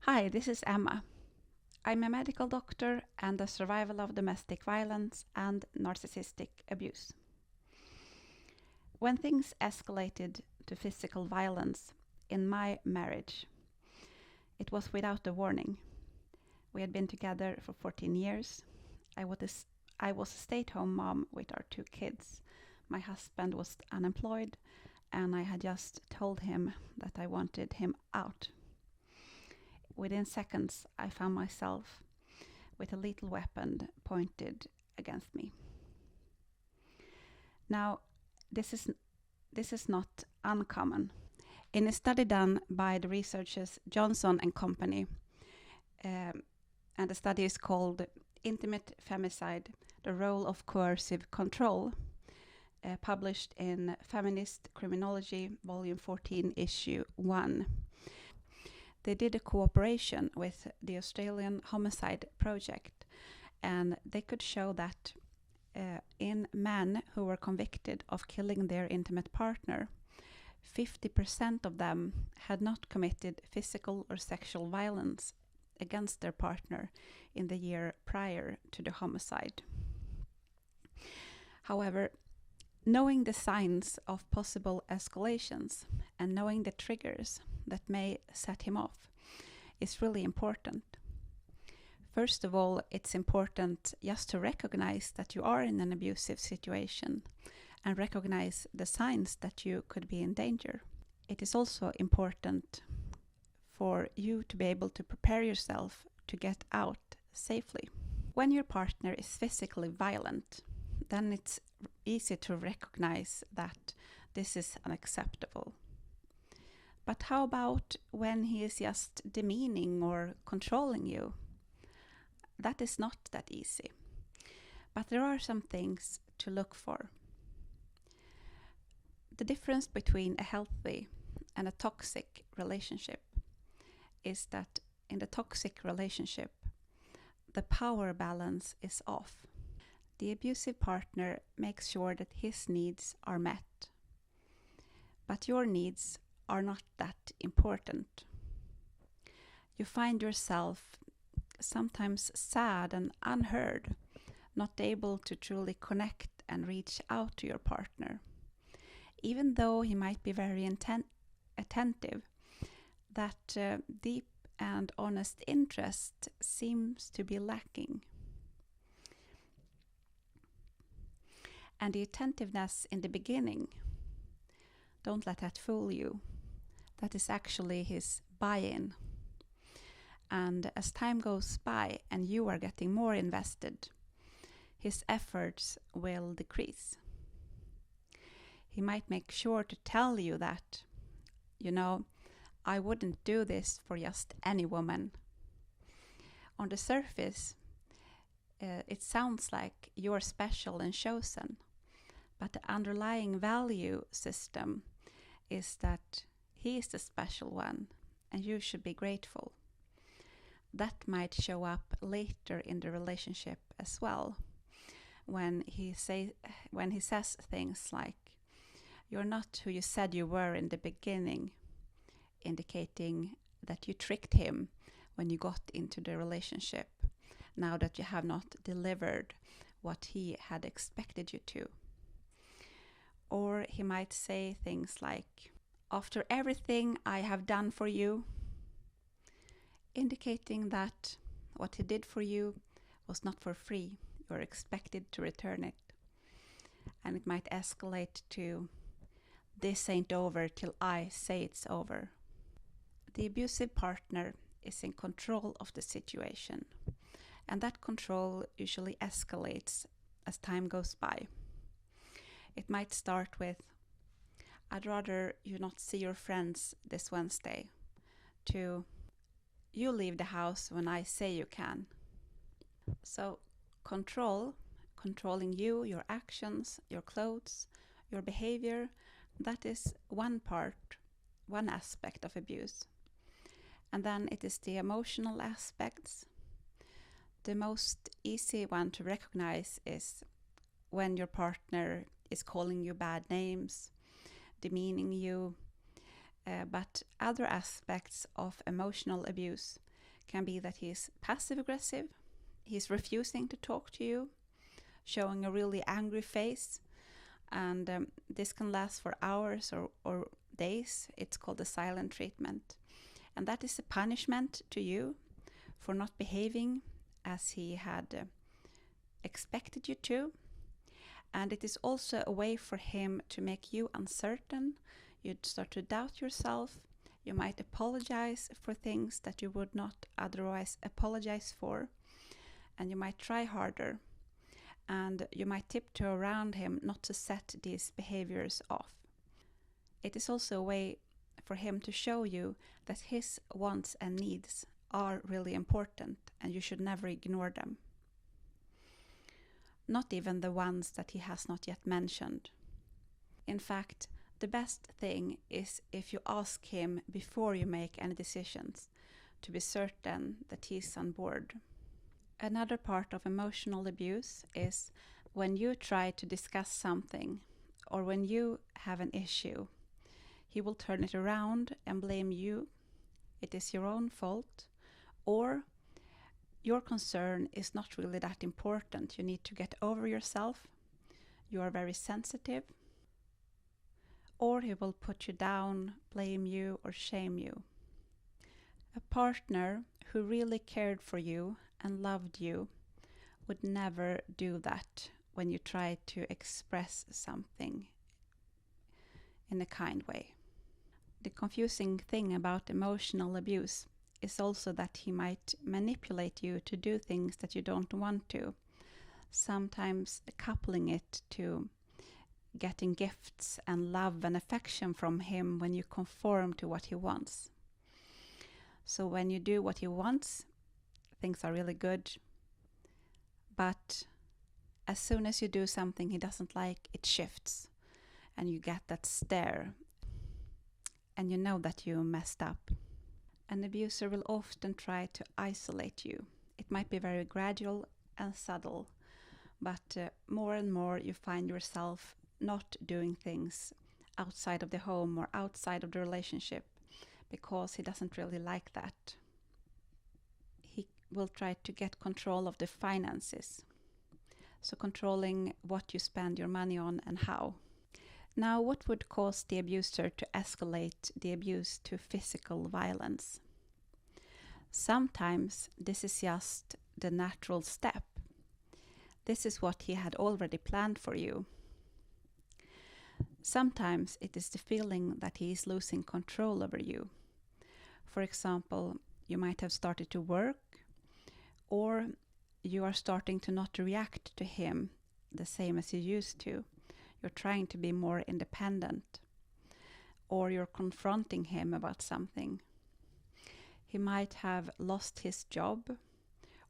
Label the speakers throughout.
Speaker 1: Hi, this is Emma. I'm a medical doctor and a survivor of domestic violence and narcissistic abuse. When things escalated to physical violence in my marriage, it was without a warning. We had been together for 14 years. I was a stay-at-home mom with our 2 kids. My husband was unemployed, and I had just told him that I wanted him out. Within seconds, I found myself with a lethal weapon pointed against me. Now, this is not uncommon. In a study done by the researchers Johnson and Company, and the study is called Intimate Femicide, the Role of Coercive Control, published in Feminist Criminology, Volume 14, Issue 1. They did a cooperation with the Australian Homicide Project, and they could show that in men who were convicted of killing their intimate partner, 50% of them had not committed physical or sexual violence against their partner in the year prior to the homicide. However, knowing the signs of possible escalations and knowing the triggers that may set him off is really important. First of all, it's important just to recognize that you are in an abusive situation and recognize the signs that you could be in danger. It is also important for you to be able to prepare yourself to get out safely. When your partner is physically violent, then it's easy to recognize that this is unacceptable. But how about when he is just demeaning or controlling you? That is not that easy. But there are some things to look for. The difference between a healthy and a toxic relationship is that in the toxic relationship, the power balance is off. The abusive partner makes sure that his needs are met, but your needs are not that important. You find yourself sometimes sad and unheard, not able to truly connect and reach out to your partner. Even though he might be very attentive, that deep and honest interest seems to be lacking. And the attentiveness in the beginning, don't let that fool you. That is actually his buy-in. And as time goes by and you are getting more invested, his efforts will decrease. He might make sure to tell you that, I wouldn't do this for just any woman. On the surface, it sounds like you're special and chosen, but the underlying value system is that he is the special one and you should be grateful. That might show up later in the relationship as well, when he says things like, "You're not who you said you were in the beginning," indicating that you tricked him when you got into the relationship, now that you have not delivered what he had expected you to. Or he might say things like, "After everything I have done for you," indicating that what he did for you was not for free. You're expected to return it. And it might escalate to, "This ain't over till I say it's over." The abusive partner is in control of the situation, and that control usually escalates as time goes by. It might start with, "I'd rather you not see your friends this Wednesday," to, "You leave the house when I say you can." So controlling you, your actions, your clothes, your behavior, that is one aspect of abuse. And then it is the emotional aspects. The most easy one to recognize is when your partner is calling you bad names, demeaning you, but other aspects of emotional abuse can be that he's passive aggressive, he's refusing to talk to you, showing a really angry face, and this can last for hours or days. It's called the silent treatment. And that is a punishment to you for not behaving as he had expected you to. And it is also a way for him to make you uncertain. You'd start to doubt yourself. You might apologize for things that you would not otherwise apologize for. And you might try harder. And you might tiptoe around him not to set these behaviors off. It is also a way for him to show you that his wants and needs are really important and you should never ignore them. Not even the ones that he has not yet mentioned. In fact, the best thing is if you ask him before you make any decisions to be certain that he's on board. Another part of emotional abuse is when you try to discuss something or when you have an issue, he will turn it around and blame you. It is your own fault, or your concern is not really that important. You need to get over yourself. You are very sensitive. Or he will put you down, blame you, or shame you. A partner who really cared for you and loved you would never do that when you try to express something in a kind way. The confusing thing about emotional abuse is also that he might manipulate you to do things that you don't want to, sometimes coupling it to getting gifts and love and affection from him when you conform to what he wants. So when you do what he wants, things are really good, but as soon as you do something he doesn't like, it shifts and you get that stare and you know that you messed up. An abuser will often try to isolate you. It might be very gradual and subtle, but more and more you find yourself not doing things outside of the home or outside of the relationship because he doesn't really like that. He will try to get control of the finances, so controlling what you spend your money on and how. Now, what would cause the abuser to escalate the abuse to physical violence? Sometimes this is just the natural step. This is what he had already planned for you. Sometimes it is the feeling that he is losing control over you. For example, you might have started to work, or you are starting to not react to him the same as you used to. You're trying to be more independent, or you're confronting him about something. He might have lost his job,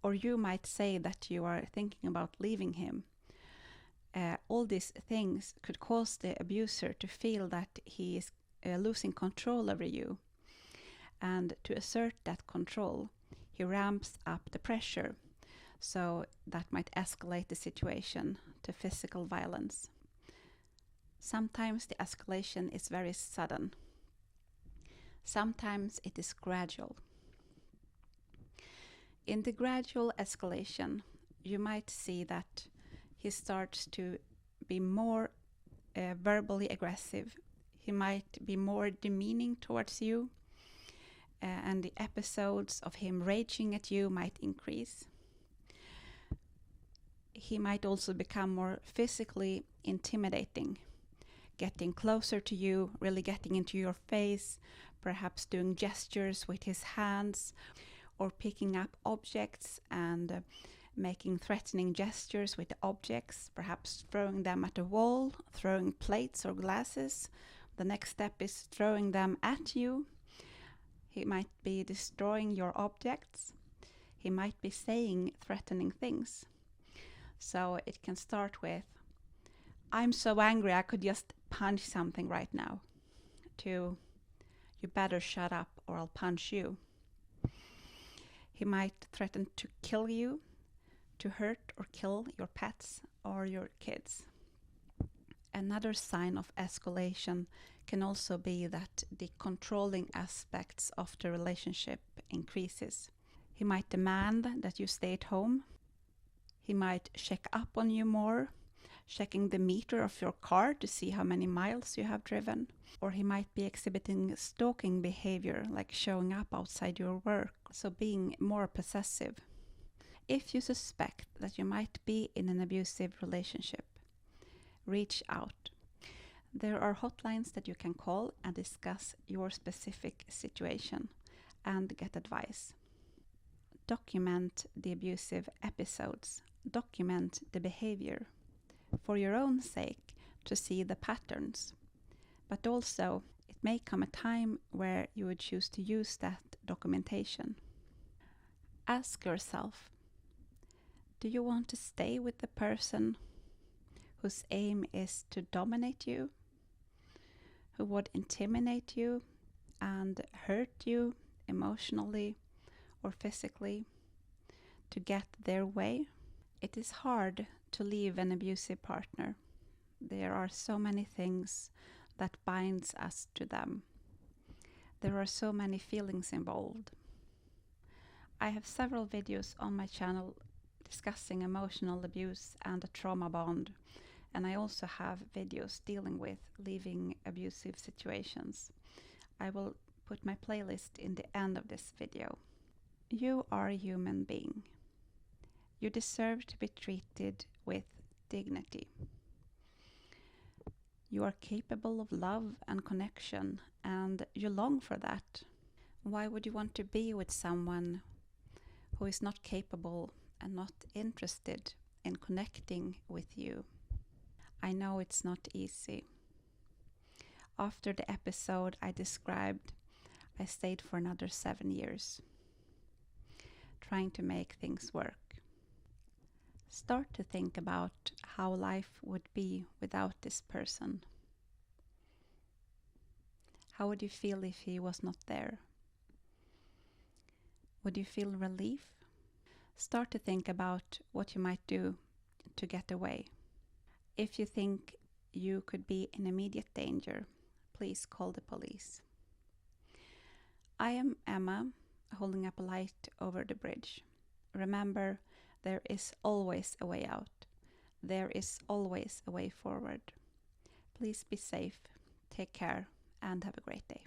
Speaker 1: or you might say that you are thinking about leaving him. All these things could cause the abuser to feel that he is losing control over you. And to assert that control, he ramps up the pressure. So that might escalate the situation to physical violence. Sometimes the escalation is very sudden. Sometimes it is gradual. In the gradual escalation, you might see that he starts to be more verbally aggressive. He might be more demeaning towards you, and the episodes of him raging at you might increase. He might also become more physically intimidating, getting closer to you, really getting into your face, perhaps doing gestures with his hands, or picking up objects and making threatening gestures with the objects, perhaps throwing them at a wall, throwing plates or glasses. The next step is throwing them at you. He might be destroying your objects. He might be saying threatening things. So it can start with, "I'm so angry I could just punch something right now," to, "You better shut up or I'll punch you." He might threaten to kill you, to hurt or kill your pets or your kids. Another sign of escalation can also be that the controlling aspects of the relationship increases. He might demand that you stay at home. He might check up on you more, checking the meter of your car to see how many miles you have driven. Or he might be exhibiting stalking behavior, like showing up outside your work, so being more possessive. If you suspect that you might be in an abusive relationship, reach out. There are hotlines that you can call and discuss your specific situation and get advice. Document the abusive episodes. Document the behavior for your own sake to see the patterns. But also, it may come a time where you would choose to use that documentation. Ask yourself, do you want to stay with the person whose aim is to dominate you, who would intimidate you and hurt you emotionally or physically to get their way? It is hard to leave an abusive partner. There are so many things that binds us to them. There are so many feelings involved. I have several videos on my channel discussing emotional abuse and a trauma bond, and I also have videos dealing with leaving abusive situations. I will put my playlist in the end of this video. You are a human being. You deserve to be treated with dignity. You are capable of love and connection, and you long for that. Why would you want to be with someone who is not capable and not interested in connecting with you? I know it's not easy. After the episode I described, I stayed for another 7 years, trying to make things work. Start to think about how life would be without this person. How would you feel if he was not there? Would you feel relief? Start to think about what you might do to get away. If you think you could be in immediate danger, please call the police. I am Emma, holding up a light over the bridge. Remember, there is always a way out. There is always a way forward. Please be safe, take care, and have a great day.